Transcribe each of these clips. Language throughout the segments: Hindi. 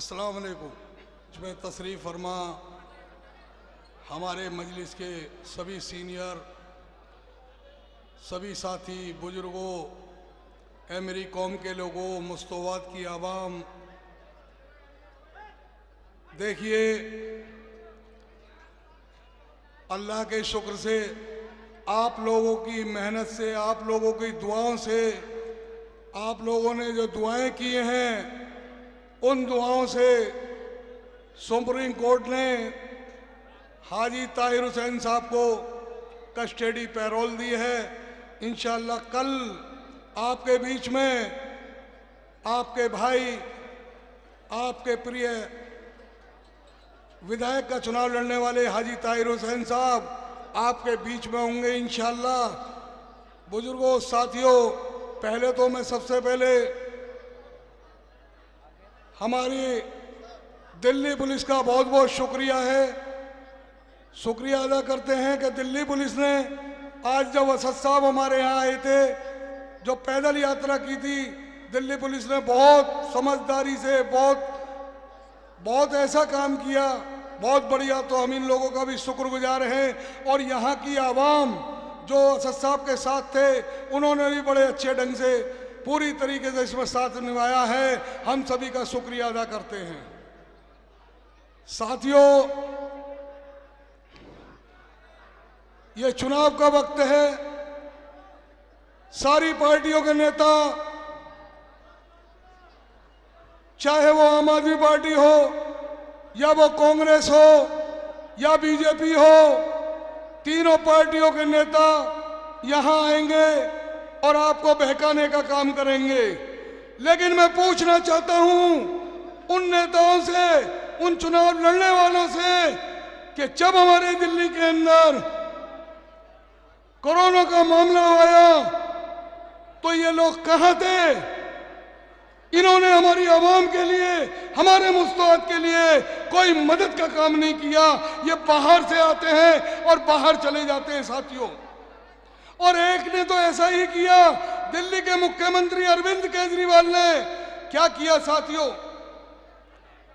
अस्सलाम वालेकुम। इसमें तशरीफ़ फरमा हमारे मजलिस के सभी सीनियर, सभी साथी, बुजुर्गों, ए मेरी कौम के लोगों, मुस्तवाद की आवाम, देखिए अल्लाह के शुक्र से, आप लोगों की मेहनत से, आप लोगों की दुआओं से, आप लोगों ने जो दुआएं की हैं उन दुआओं से सुप्रीम कोर्ट ने हाजी ताहिर हुसैन साहब को कस्टडी पैरोल दी है। इंशाअल्लाह कल आपके बीच में आपके भाई, आपके प्रिय विधायक का चुनाव लड़ने वाले हाजी ताहिर हुसैन साहब आपके बीच में होंगे इंशाअल्लाह। बुजुर्गों, साथियों, पहले तो मैं सबसे पहले हमारी दिल्ली पुलिस का बहुत बहुत शुक्रिया अदा करते हैं कि दिल्ली पुलिस ने आज जब असद साहब हमारे यहाँ आए थे, जो पैदल यात्रा की थी, दिल्ली पुलिस ने बहुत समझदारी से बहुत ऐसा काम किया, बहुत बढ़िया। तो हम इन लोगों का भी शुक्रगुजार हैं। और यहाँ की आवाम जो असद साहब के साथ थे, उन्होंने भी बड़े अच्छे ढंग से पूरी तरीके से इसमें साथ निभाया है। हम सभी का शुक्रिया अदा करते हैं। साथियों, ये चुनाव का वक्त है। सारी पार्टियों के नेता, चाहे वो आम आदमी पार्टी हो या वो कांग्रेस हो या बीजेपी हो, तीनों पार्टियों के नेता यहां आएंगे और आपको बहकाने का काम करेंगे। लेकिन मैं पूछना चाहता हूं उन नेताओं से, उन चुनाव लड़ने वालों से कि जब हमारे दिल्ली के अंदर कोरोना का मामला आया तो ये लोग कहां थे? इन्होंने हमारी आवाम के लिए, हमारे मुस्तवाद के लिए कोई मदद का काम नहीं किया। ये बाहर से आते हैं और बाहर चले जाते हैं साथियों। और एक ने तो ऐसा ही किया, दिल्ली के मुख्यमंत्री अरविंद केजरीवाल ने क्या किया साथियों,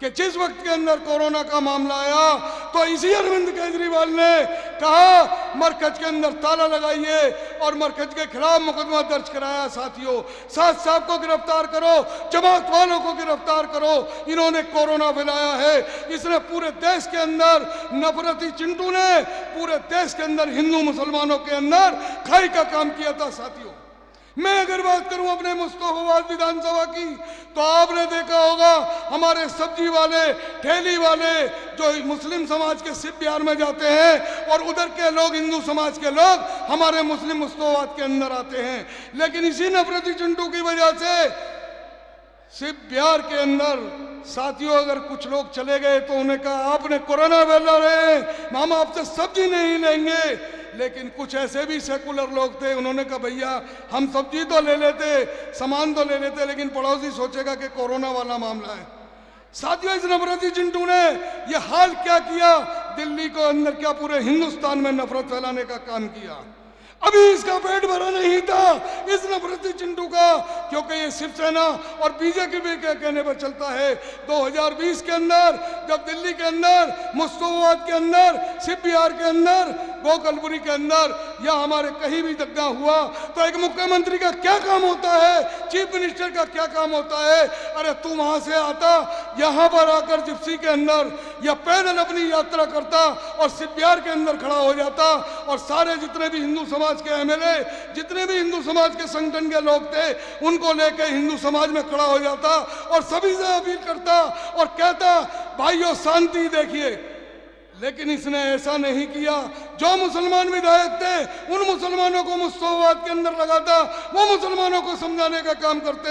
कि जिस वक्त के अंदर कोरोना का मामला आया तो इसी अरविंद केजरीवाल ने कहा मरकज के अंदर ताला लगाइए और मरकज के खिलाफ मुकदमा दर्ज कराया। साथियों, साथ साहब को गिरफ्तार करो, जमात वालों को गिरफ्तार करो, इन्होंने कोरोना फैलाया है। इसने पूरे देश के अंदर, नफरती चिंटू ने पूरे देश के अंदर हिंदू मुसलमानों के अंदर खाई का काम किया था साथियों। मैं अगर बात करूं अपने मुस्तफाबाद विधानसभा की, तो आपने देखा होगा हमारे सब्जी वाले, ठेली वाले जो मुस्लिम समाज के सिप बिहार में जाते हैं और उधर के लोग, हिंदू समाज के लोग हमारे मुस्लिम मुस्तफाबाद के अंदर आते हैं। लेकिन इसी नफरती चिंटू की वजह से सिप बिहार के अंदर साथियों अगर कुछ लोग चले गए तो उन्हें कहा आपने कोरोना फैला रहे हैं, हम आपसे सब्जी नहीं लेंगे। लेकिन कुछ ऐसे भी सेकुलर लोग थे, उन्होंने कहा भैया हम सब्जी तो ले लेते, सामान तो ले लेते, लेकिन पड़ोसी सोचेगा कि कोरोना वाला मामला है। साथियों, इस नफरती चिंटू ने यह हाल क्या किया, दिल्ली को अंदर क्या पूरे हिंदुस्तान में नफरत फैलाने का काम किया। अभी इसका पेट भरा नहीं था इस नफरती चिंटू का, क्योंकि ये शिवसेना और बीजेपी के कहने पर चलता है। 2020 के अंदर जब दिल्ली के अंदर, मुस्तफाबाद के अंदर, सिप बिहार के अंदर, गोकलपुरी के अंदर या हमारे कहीं भी दंगा हुआ तो एक मुख्यमंत्री का क्या काम होता है, चीफ मिनिस्टर का क्या काम होता है? अरे तू वहां से आता, यहां पर आकर जिप्सी के अंदर या पैदल अपनी यात्रा करता और सिप बिहार के अंदर खड़ा हो जाता और सारे जितने भी हिंदू समाज के एमएलए, जितने भी हिंदू समाज के संगठन के लोग थे, उनको लेकर हिंदू समाज में खड़ा हो जाता और सभी से अपील करता और कहता भाइयों शांति देखिए। लेकिन इसने ऐसा नहीं किया। जो मुसलमान विधायक थे उन मुसलमानों को मुस्तफाबाद के अंदर लगाता, वो मुसलमानों को समझाने का काम करते।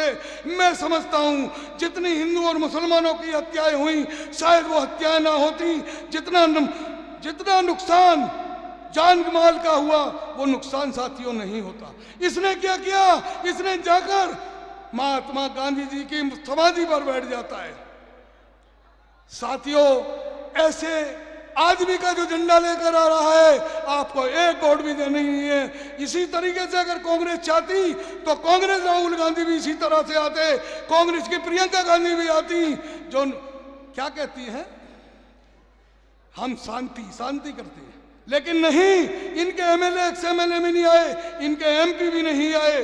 मैं समझता हूं जितनी हिंदू और मुसलमानों की हत्याएं हुई, शायद वो हत्याएं ना होती, जितना नुकसान जान माल का हुआ वो नुकसान साथियों नहीं होता। इसने क्या किया, इसने जाकर महात्मा गांधी जी की समाधि पर बैठ जाता है। साथियों, ऐसे आदमी का जो झंडा लेकर आ रहा है आपको एक वोट भी देनी नहीं है। इसी तरीके से अगर कांग्रेस चाहती तो कांग्रेस राहुल गांधी भी इसी तरह से आते, कांग्रेस की प्रियंका गांधी भी आती, जो क्या कहती हैं, हम शांति शांति करते हैं, लेकिन नहीं, इनके एमएलए एक्स-एमएलए भी नहीं आए, इनके एमपी भी नहीं आए।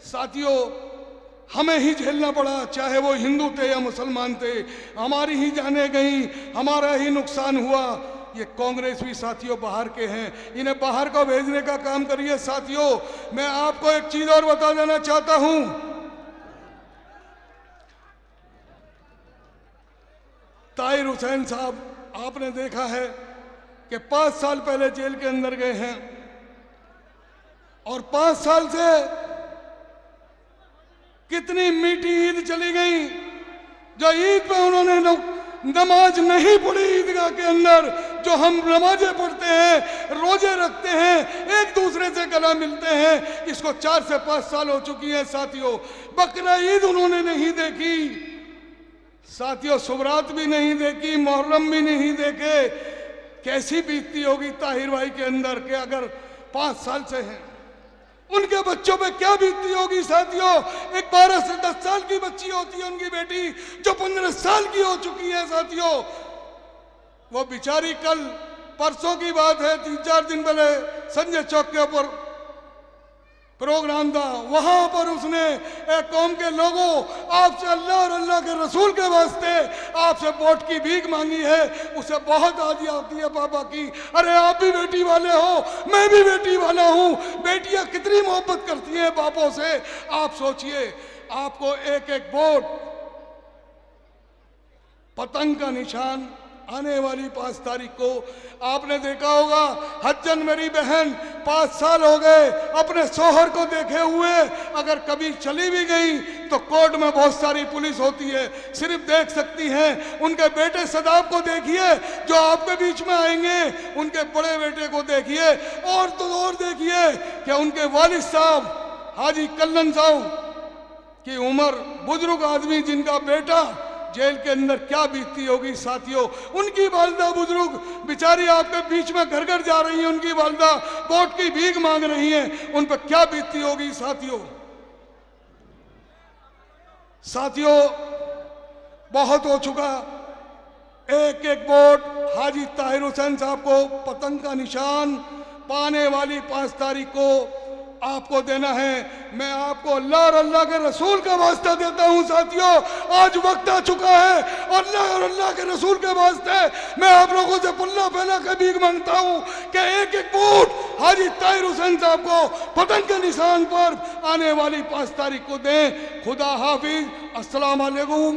साथियों, हमें ही झेलना पड़ा, चाहे वो हिंदू थे या मुसलमान थे, हमारी ही जानें गई, हमारा ही नुकसान हुआ। ये कांग्रेस भी साथियों बाहर के हैं, इन्हें बाहर को भेजने का काम करिए। साथियों, मैं आपको एक चीज और बता देना चाहता हूं, ताहिर हुसैन साहब, आपने देखा है कि 5 साल पहले जेल के अंदर गए हैं और 5 साल से कितनी मीठी ईद चली गई। जो ईद पे उन्होंने नमाज नहीं पढ़ी ईदगाह के अंदर, जो हम नमाजें पढ़ते हैं, रोजे रखते हैं, एक दूसरे से गला मिलते हैं, इसको 4 से 5 साल हो चुकी है। साथियों, बकरा ईद उन्होंने नहीं देखी, साथियों सुबरात भी नहीं देखी, मुहर्रम भी नहीं देखे। कैसी बीतती होगी ताहिर भाई के अंदर के अगर 5 साल से हैं, उनके बच्चों पे क्या बीतती होगी। साथियों, एक 12 से 10 साल की बच्ची होती है उनकी बेटी, जो 15 साल की हो चुकी है। साथियों, वो बेचारी, कल परसों की बात है, 3-4 दिन पहले संजय चौक के ऊपर प्रोग्राम था, वहां पर उसने एक कौम के लोगों, आपसे अल्लाह और अल्लाह के रसूल के वास्ते आपसे वोट की भीख मांगी है। उसे बहुत आदि आती है बाबा की, अरे आप भी बेटी वाले हो, मैं भी बेटी वाला हूं। बेटियां कितनी मोहब्बत करती हैं बापों से, आप सोचिए। आपको एक एक वोट, पतंग का निशान आने वाली 5 तारीख को। आपने देखा होगा, हज्जन मेरी बहन 5 साल हो गए अपने शोहर को देखे हुए, अगर कभी चली भी गई तो कोर्ट में बहुत सारी पुलिस होती है, सिर्फ देख सकती हैं। उनके बेटे सदाब को देखिए जो आपके बीच में आएंगे, उनके बड़े बेटे को देखिए, और तो और देखिए कि उनके वालिद साहब हाजी कल्लन साहब की उम्र, बुजुर्ग आदमी जिनका बेटा जेल के अंदर, क्या बीतती होगी। साथियों, उनकी वालिदा बुजुर्ग बेचारी आपके बीच में घर घर जा रही है, उनकी वालिदा वोट की भीख मांग रही हैं, उन पर क्या बीतती होगी। साथियों, बहुत हो चुका। एक एक वोट हाजी ताहिर हुसैन साहब को पतंग का निशान पाने वाली 5 तारीख को आपको देना है। मैं आपको अल्लाह और अल्लाह के रसूल का वास्ता देता हूं। साथियों, आज वक्त आ चुका है, अल्लाह और अल्लाह के रसूल के वास्ते मैं आप लोगों से पल्ला फैला के भीख मांगता हूं कि एक एक वोट हाजी ताहिर हुसैन साहब को पतंग के निशान पर आने वाली 5 तारीख को दें। खुदा हाफिज, अस्सलाम वालेकुम।